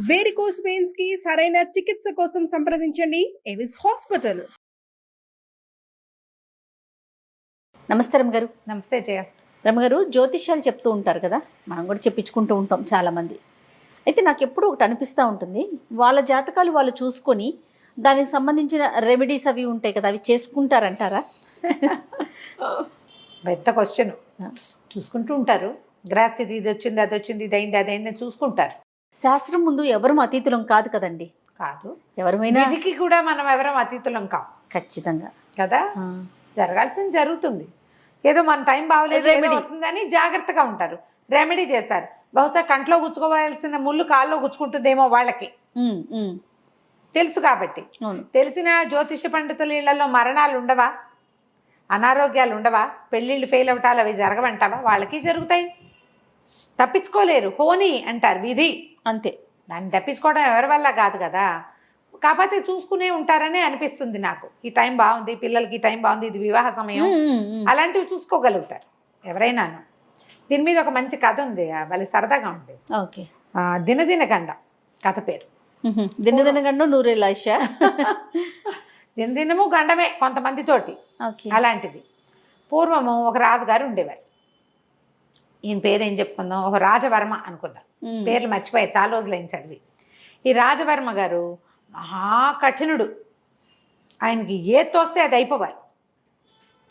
Varicose veins కి సరైన చికిత్స కోసం సంప్రదించండి ఎవిస్ హాస్పిటల్. నమస్తే రమగారు. నమస్తే జయ. రమగారు, జ్యోతిష్యాలు చెప్తూ ఉంటారు కదా, మనం కూడా చెప్పించుకుంటూ ఉంటాం చాలామంది. అయితే నాకు ఎప్పుడు ఒకటి అనిపిస్తూ ఉంటుంది, వాళ్ళ జాతకాలు వాళ్ళు చూసుకొని దానికి సంబంధించిన రెమెడీస్ అవి ఉంటాయి కదా, అవి చేసుకుంటారంటారా? పెద్ద క్వశ్చన్. చూసుకుంటూ ఉంటారు. గ్రహస్థితి ఇది వచ్చింది, అది వచ్చింది, ఇది అయింది, అది అయింది చూసుకుంటారు. శాస్త్రం ముందు ఎవరు అతీతులం కాదు కదండి. కాదు, ఎవరైనా విధికి కూడా మనం ఎవరం అతీతులం కాం. ఖచ్చితంగా కదా, జరగాల్సింది జరుగుతుంది. ఏదో మన టైం బాగోలేదు అవుతుందని జాగ్రత్తగా ఉంటారు, రెమెడీ చేస్తారు. బహుశా కంట్లో గుచ్చుకోవాల్సిన ముళ్ళు కాల్లో గుచ్చుకుంటుందేమో వాళ్ళకి తెలుసు కాబట్టి. తెలిసిన జ్యోతిష పండితుల ఇళ్లలో మరణాలు ఉండవా, అనారోగ్యాలు ఉండవా, పెళ్ళిళ్ళు ఫెయిల్ అవటాలు అవి జరగవంటావా? వాళ్ళకి జరుగుతాయి, తప్పించుకోలేరు. పోనీ అంటారు, విధి అంతే. దాన్ని తప్పించుకోవడం ఎవరి వల్ల కాదు కదా. కాకపోతే చూసుకునే ఉంటారనే అనిపిస్తుంది నాకు. ఈ టైం బాగుంది, పిల్లలకి ఈ టైం బాగుంది, ఇది వివాహ సమయం, అలాంటివి చూసుకోగలుగుతారు ఎవరైనాను. దీని మీద ఒక మంచి కథ ఉంది, వాళ్ళకి సరదాగా ఉంది. ఓకే. దినదిన గండ కథ పేరు. దినదిన గండం నూరేళ్ళ ఆశ. దినదినము గండమే కొంతమందితోటి. అలాంటిది పూర్వము ఒక రాజుగారు ఉండేవారు. ఈయన పేరు ఏం చెప్పుకుందాం, ఒక రాజవర్మ అనుకుందాం. పేర్లు మర్చిపోయాయి, చాలా రోజులైన చదివి. ఈ రాజవర్మ గారు మహాకఠినుడు. ఆయనకి ఏది తోస్తే అది అయిపోవాలి,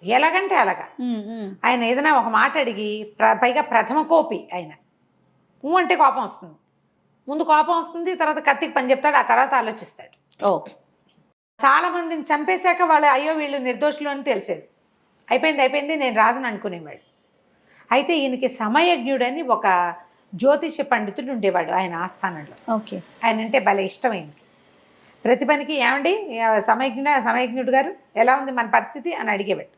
ఎలాగంటే అలాగా. ఆయన ఏదైనా ఒక మాట అడిగి, పైగా ప్రథమ కోపి ఆయన. అంటే కోపం వస్తుంది, ముందు కోపం వస్తుంది, తర్వాత కత్తికి పని చెప్తాడు, ఆ తర్వాత ఆలోచిస్తాడు. చాలా మందిని చంపేశాక వాళ్ళు అయ్యో వీళ్ళు నిర్దోషులు అని తెలిసేది. అయిపోయింది నేను రాజుని అనుకునేవాడు. అయితే ఈయనకి సమయజ్ఞుడని ఒక జ్యోతిష పండితుడు ఉండేవాడు ఆయన ఆస్థానంలో. ఓకే. ఆయన అంటే భలే ఇష్టం ఆయనకి. ప్రతి పనికి ఏమండి సమయజ్ఞుడు గారు ఎలా ఉంది మన పరిస్థితి అని అడిగేవాడు.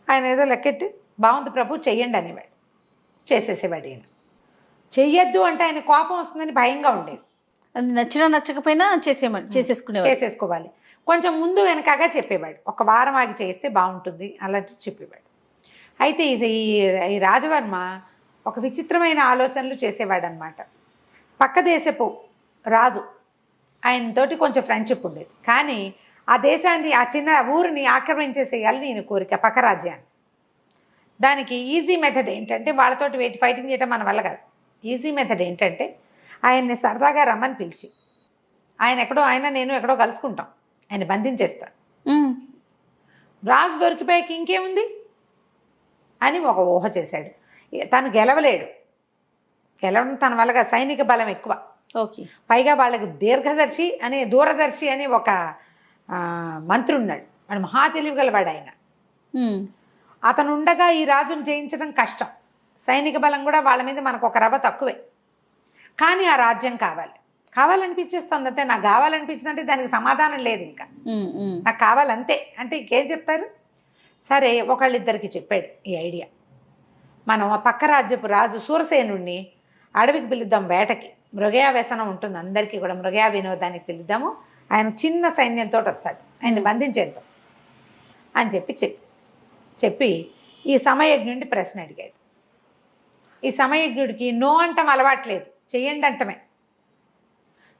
ఆయన ఏదో లెక్కెట్టు బాగుంది ప్రభు చెయ్యండి అనేవాడు. చేసేసేవాడు. ఈయన చెయ్యొద్దు అంటే ఆయన కోపం వస్తుందని భయంగా ఉండేది. అది నచ్చినా నచ్చకపోయినా చేసేసుకోవాలి. కొంచెం ముందు వెనకగా చెప్పేవాడు, ఒక వారం ఆగి చేస్తే బాగుంటుంది అలా చెప్పేవాడు. అయితే ఈ రాజవర్మ ఒక విచిత్రమైన ఆలోచనలు చేసేవాడు అనమాట. పక్క దేశపు రాజు ఆయనతోటి కొంచెం ఫ్రెండ్షిప్ ఉండేది, కానీ ఆ దేశాన్ని, ఆ చిన్న ఊరిని ఆక్రమించేసేయాలని ఈయన కోరిక, పక్క రాజ్యాన్ని. దానికి ఈజీ మెథడ్ ఏంటంటే, వాళ్ళతోటి ఫైటింగ్ చేయటం మన వల్ల కాదు. ఈజీ మెథడ్ ఏంటంటే, ఆయన్ని సరదాగా రమ్మని పిలిచి, ఆయన నేను ఎక్కడో కలుసుకుంటాం, ఆయన బంధించేస్తాడు. రాజు దొరికిపోయాక ఇంకేముంది అని ఒక ఊహ చేశాడు. తను గెలవలేడు, గెలవడం తన వల్ల సైనిక బలం ఎక్కువ. ఓకే. పైగా వాళ్ళకి దూరదర్శి అని ఒక మంత్రి ఉన్నాడు, వాడు మహా తెలివిగలవాడు ఆయన. అతను ఉండగా ఈ రాజును జయించడం కష్టం. సైనిక బలం కూడా వాళ్ళ మీద మనకు ఒక రవ్వ తక్కువే. కానీ ఆ రాజ్యం కావాలనిపించేస్తుంది అంతే. నాకు కావాలనిపించిందంటే దానికి సమాధానం లేదు, ఇంకా నాకు కావాలంతే అంటే ఇంకేం చెప్తారు. సరే, ఒకళ్ళిద్దరికి చెప్పాడు ఈ ఐడియా. మనం ఆ పక్క రాజ్యపు రాజు సూరసేనుణ్ణి అడవికి పిలుద్దాం, వేటకి. మృగయా వ్యసనం ఉంటుంది అందరికీ కూడా, మృగయా వినోదానికి పిలుద్దాము. ఆయన చిన్న సైన్యంతో వస్తాడు, ఆయన్ని బంధించేద్దాం అని చెప్పి ఈ సమయజ్ఞుడిని ప్రశ్న అడిగాడు. ఈ సమయజ్ఞుడికి నో అంటం అలవాట్లేదు, చెయ్యండి అంటమే.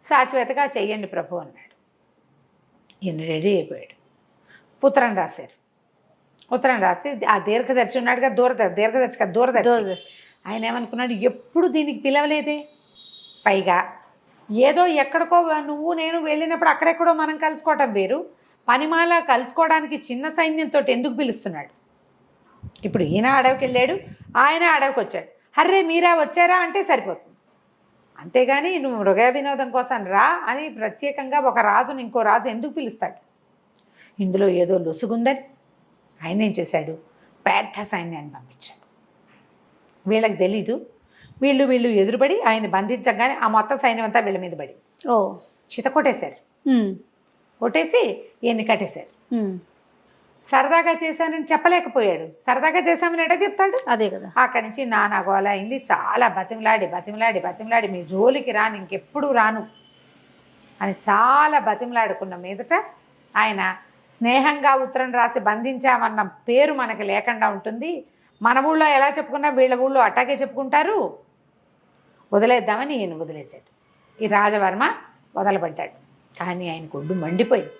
సాచివేతగా చెయ్యండి ప్రభు అన్నాడు. ఈయన రెడీ అయిపోయాడు. ఉత్తరం రాశారు. ఉత్తరం రాసి ఆ దీర్ఘదర్శి ఉన్నాడుగా, దూరదర్శి ఆయన ఏమనుకున్నాడు, ఎప్పుడు దీనికి పిలవలేదే. పైగా ఏదో ఎక్కడికో నువ్వు నేను వెళ్ళినప్పుడు అక్కడెక్కడో మనం కలుసుకోవటం వేరు, పనిమాల కలుసుకోవడానికి చిన్న సైన్యంతో ఎందుకు పిలుస్తున్నాడు. ఇప్పుడు ఈయన అడవికి వెళ్ళాడు, ఆయన అడవికి వచ్చాడు. హర్రే మీరా వచ్చారా అంటే సరిపోతుంది. అంతేగాని నువ్వు మృగ వినోదం కోసం రా అని ప్రత్యేకంగా ఒక రాజుని ఇంకో రాజు ఎందుకు పిలుస్తాడు. ఇందులో ఏదో లొసుగుందని ఆయన ఏం చేశాడు, పెద్ద సైన్యాన్ని పంపించాడు. వీళ్ళకి తెలీదు. వీళ్ళు ఎదురుపడి ఆయన బంధించగానే ఆ మొత్తం సైన్యం అంతా వీళ్ళ మీద పడి చిత కొట్టేశారు. కొట్టేసి ఈయన్ని కట్టేశారు. సరదాగా చేశానని చెప్పలేకపోయాడు. సరదాగా చేశామని ఎట చెప్తాడు. అదే కదా. అక్కడి నుంచి నానా గోల అయింది. చాలా బతిమలాడి మీ జోలికి రాను, ఇంకెప్పుడు రాను అని చాలా బతిమలాడుకున్న మీదట ఆయన స్నేహంగా ఉత్తరం రాసి బంధించామన్న పేరు మనకి లేకుండా ఉంటుంది. మన ఊళ్ళో ఎలా చెప్పుకున్నా వీళ్ళ ఊళ్ళో అట్టాగే చెప్పుకుంటారు, వదిలేద్దామని ఈయన వదిలేశాడు. ఈ రాజవర్మ వదలబడ్డాడు. కానీ ఆయన ఒళ్ళు మండిపోయింది.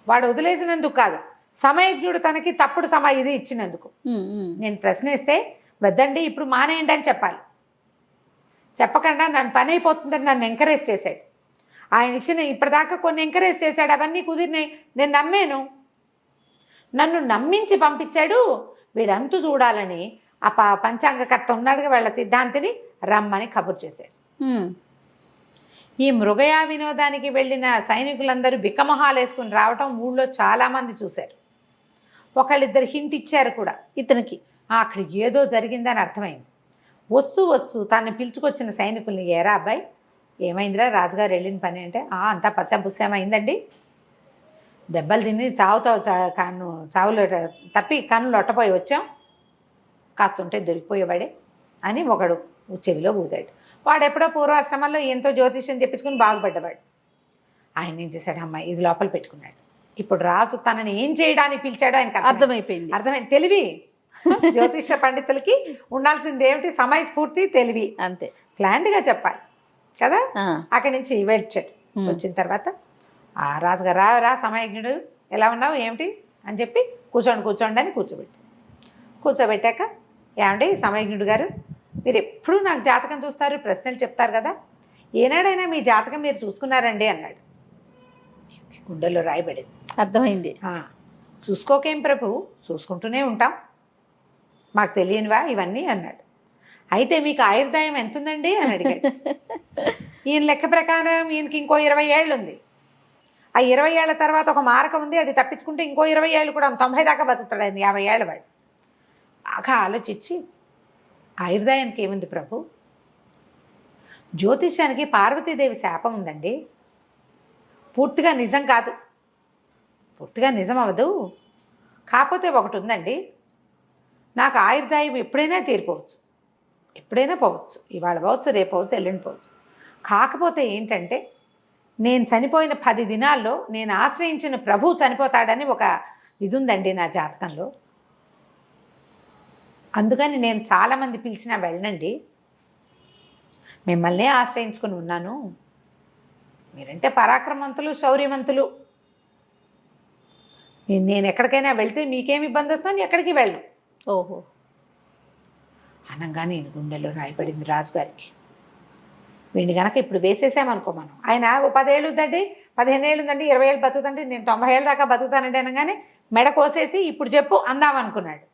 వాడు వదిలేసినందుకు కాదు, సమయజ్ఞుడు తనకి తప్పుడు ఇది ఇచ్చినందుకు. నేను ప్రశ్నిస్తే వద్దండి ఇప్పుడు మానేయండి అని చెప్పాలి. చెప్పకుండా నన్ను పని అయిపోతుందని నన్ను ఎంకరేజ్ చేశాడు. ఆయన ఇచ్చిన ఇప్పటిదాకా కొన్ని ఎంకరేజ్ చేశాడు, అవన్నీ కుదిరినాయి. నేను నమ్మాను, నన్ను నమ్మించి పంపించాడు. వీడంతు చూడాలని ఆ పంచాంగకర్త ఉన్నాడుగా వాళ్ళ సిద్ధాంతిని రమ్మని కబురు చేశాడు. ఈ మృగయా వినోదానికి వెళ్ళిన సైనికులందరూ బిక్కమొహాలు వేసుకుని రావటం ఊళ్ళో చాలామంది చూశారు. ఒకళ్ళిద్దరు హింట్ ఇచ్చారు కూడా ఇతనికి. అక్కడ ఏదో జరిగిందని అర్థమైంది. వస్తూ వస్తూ తను పిలుచుకొచ్చిన సైనికుల్ని, ఏరా అబ్బాయి ఏమైందిరా రాజుగారు వెళ్ళిన పని అంటే, అంతా పశ్చాపుస్యమైందండి, దెబ్బలు తిని చావులు తప్పి కన్ను లొట్టపోయి వచ్చాం, కాస్తుంటే దొరికిపోయేవాడే అని ఒకడు చెవిలో ఊదాడు. వాడు ఎప్పుడో పూర్వాశ్రమంలో ఎంతో జ్యోతిష్యం చెప్పించుకుని బాగుపడ్డవాడు. ఆయన ఏం చేశాడు, అమ్మాయి ఇది లోపల పెట్టుకున్నాడు. ఇప్పుడు రాజు తనని ఏం చేయడానికి పిలిచాడో ఆయనకు అర్థమైంది. తెలివి జ్యోతిష పండితులకి ఉండాల్సింది ఏమిటి, సమయస్ఫూర్తి, తెలివి. అంతే, ప్లాన్డ్గా చెప్పాలి కదా. అక్కడి నుంచి వెళ్ళాడు. వచ్చిన తర్వాత ఆ రాజుగారు, రా సమయజ్ఞుడు ఎలా ఉన్నావు ఏమిటి అని చెప్పి కూర్చోండి అని కూర్చోబెట్టాక, ఏమండి సమయజ్ఞుడు గారు మీరు ఎప్పుడూ నాకు జాతకం చూస్తారు, ప్రశ్నలు చెప్తారు కదా, ఏనాడైనా మీ జాతకం మీరు చూసుకున్నారండి అన్నాడు. గుండెల్లో రాయబడింది. అర్థమైంది. చూసుకోకేం ప్రభు, చూసుకుంటూనే ఉంటాం, మాకు తెలియనివా ఇవన్నీ అన్నాడు. అయితే మీకు ఆయుర్దాయం ఎంత ఉందండి అని అడిగాడు. ఈయన లెక్క ప్రకారం ఈయనకి ఇంకో 20 ఏళ్ళు ఉంది. ఆ 20 ఏళ్ల తర్వాత ఒక మార్గం ఉంది, అది తప్పించుకుంటే ఇంకో 20 ఏళ్ళు కూడా 90 దాకా బతుకుతాడు ఆయన, 50 ఏళ్ళ వాడు. బాగా ఆలోచించి, ఆయుర్దాయానికి ఏముంది ప్రభు, జ్యోతిష్యానికి పార్వతీదేవి శాపం ఉందండి, పూర్తిగా నిజం కాదు, పూర్తిగా నిజం అవ్వదు, కాకపోతే ఒకటి ఉందండి, నాకు ఆయుర్దాయం ఎప్పుడైనా తీరిపోవచ్చు, ఎప్పుడైనా పోవచ్చు, ఇవాళ పోవచ్చు, రేపు పోవచ్చు, ఎల్లుండి పోవచ్చు. కాకపోతే ఏంటంటే నేను చనిపోయిన 10 దినాల్లో నేను ఆశ్రయించిన ప్రభువు చనిపోతాడని ఒక ఇది ఉందండి నా జాతకంలో. అందుకని నేను చాలామంది పిలిచినా వెళ్ళనండి, మిమ్మల్నే ఆశ్రయించుకుని ఉన్నాను. మీరంటే పరాక్రమవంతులు, శౌర్యవంతులు, నేను ఎక్కడికైనా వెళ్తే మీకేమి ఇబ్బంది వస్తుందని ఎక్కడికి వెళ్ళను. ఓహో అనగానే నేను గుండెల్లో రాయబడింది రాజుగారికి. వీడిని కనుక ఇప్పుడు వేసేసామనుకో మనం, ఆయన ఓ 10 ఏళ్ళు ఉందండి, 15 ఏళ్ళు ఉందండి, 20 ఏళ్ళు బతుకుతండి, నేను 90 ఏళ్ళ దాకా బతుకుతానండి అనగానే మెడ కోసేసి ఇప్పుడు చెప్పు అందామనుకున్నాడు.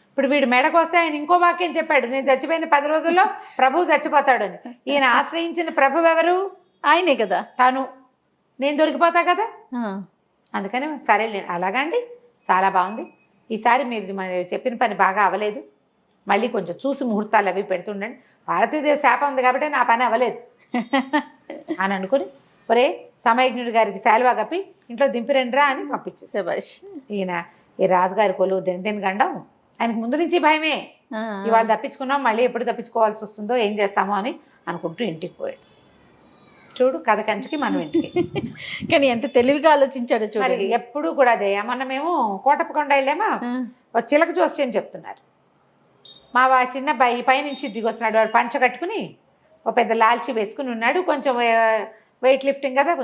ఇప్పుడు వీడు మెడ కోస్తే ఆయన ఇంకో వాక్యం చెప్పాడు, నేను చచ్చిపోయిన 10 రోజుల్లో ప్రభువు చచ్చిపోతాడు అని. ఈయన ఆశ్రయించిన ప్రభువు ఎవరు? ఆయనే కదా, తను. నేను దొరికిపోతా కదా. అందుకని సరే అలాగండి, చాలా బాగుంది, ఈసారి మీరు చెప్పిన పని బాగా అవ్వలేదు, మళ్ళీ కొంచెం చూసి ముహూర్తాలు అవి పెడుతుండండి, భారతీయ శాపం ఉంది కాబట్టి నా పని అవ్వలేదు అని అనుకుని, ఒరే సమయజ్ఞుడి గారికి శాలువా కప్పి ఇంట్లో దింపిరండిరా అని పంపించేసే. ఈ రాజుగారి కొలువు దిన గండం, ఆయనకు ముందు నుంచి భయమే, ఇవాళ తప్పించుకున్నాం, మళ్ళీ ఎప్పుడు తప్పించుకోవాల్సి వస్తుందో ఏం చేస్తామో అని అనుకుంటూ ఇంటికి పోయాడు. చూడు కథ కంచికి మనం ఇంటికి. కానీ ఎంత తెలివిగా ఆలోచించాడు చూడు. ఎప్పుడు కూడా జయ, మనమేమో కోటప్పకొండ వెళ్ళామా, చిలక జోస్యం చెప్తున్నారు, మా చిన్న అబ్బాయి పైనుంచి దిగొస్తున్నాడు, వాడు పంచ కట్టుకుని ఒక పెద్ద లాల్చి వేసుకుని ఉన్నాడు, కొంచెం వెయిట్ లిఫ్టింగ్ కదా,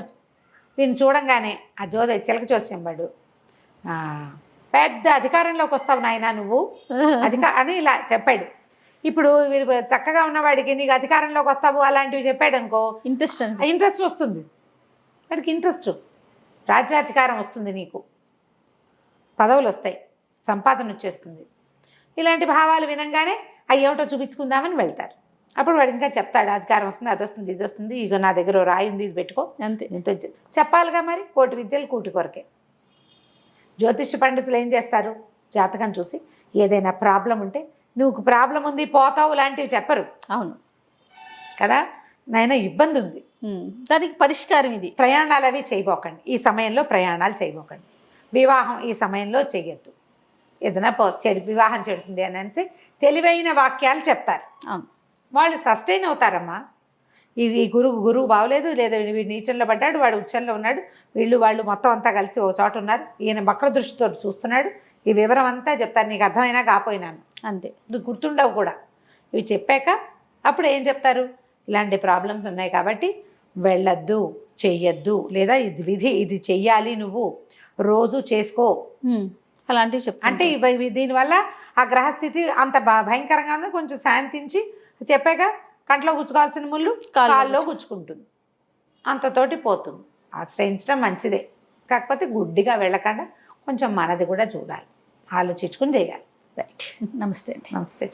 దీన్ని చూడంగానే ఆ చిలక జోస్యం వాడు, పెద్ద అధికారంలోకి వస్తావు నాయన నువ్వు అని ఇలా చెప్పాడు. ఇప్పుడు వీడు చక్కగా ఉన్నవాడికి నీకు అధికారంలోకి వస్తావు అలాంటివి చెప్పాడు అనుకో, ఇంట్రెస్ట్ వస్తుంది వాడికి, ఇంట్రెస్ట్, రాజ్యాధికారం వస్తుంది, నీకు పదవులు వస్తాయి, సంపాదన వచ్చేస్తుంది. ఇలాంటి భావాలు వినంగానే అయ్యేమిటో చూపించుకుందామని వెళ్తారు. అప్పుడు వాడు ఇంకా చెప్తాడు, అధికారం వస్తుంది, అది వస్తుంది, ఇది వస్తుంది, ఇక నా దగ్గర రాయి ఉంది, ఇది పెట్టుకో, అంతే చెప్పాలిగా. మరి కోటి విద్యలు కూటి కొరకే. జ్యోతిష పండితులు ఏం చేస్తారు, జాతకం చూసి ఏదైనా ప్రాబ్లం ఉంటే నువ్వు ప్రాబ్లం ఉంది పోతావు లాంటివి చెప్పరు. అవును కదా, నాయన ఇబ్బంది ఉంది, దానికి పరిష్కారం ఇది. ప్రయాణాలు అవి చేయబోకండి, ఈ సమయంలో ప్రయాణాలు చేయబోకండి, వివాహం ఈ సమయంలో చేయొద్దు, ఏదైనా వివాహం చెడుతుంది అని అంటే తెలివైన వాక్యాలు చెప్తారు. వాళ్ళు సస్టైన్ అవుతారమ్మా. ఈ గురువు బాగోలేదు, లేదా వీడు నీచంలో పడ్డాడు, వాడు ఉచ్చంలో ఉన్నాడు, వాళ్ళు మొత్తం అంతా కలిసి ఒక చోట ఉన్నారు, ఈయన వక్ర దృష్టితో చూస్తున్నాడు, ఈ వివరం అంతా చెప్తారు, నీకు అర్థమైనా కాపోయినాను, అంతే, నువ్వు గుర్తుండవు కూడా. ఇవి చెప్పాక అప్పుడు ఏం చెప్తారు, ఇలాంటి ప్రాబ్లమ్స్ ఉన్నాయి కాబట్టి వెళ్ళొద్దు, చెయ్యొద్దు, లేదా ఇది విధి, ఇది చెయ్యాలి, నువ్వు రోజు చేసుకో అలాంటివి చెప్తా అంటే దీనివల్ల ఆ గ్రహస్థితి అంత భయంకరంగా ఉంది. కొంచెం శాంతించి చెప్పాక కంట్లో గుచ్చుకోవాల్సిన ముళ్ళు కాల్లో గుచ్చుకుంటుంది, అంతతోటి పోతుంది. ఆశ్రయించడం మంచిదే, కాకపోతే గుడ్డిగా వెళ్ళకుండా కొంచెం మనది కూడా చూడాలి, ఆలోచించుకుని చేయాలి. రైట్. నమస్తే అండి. నమస్తే.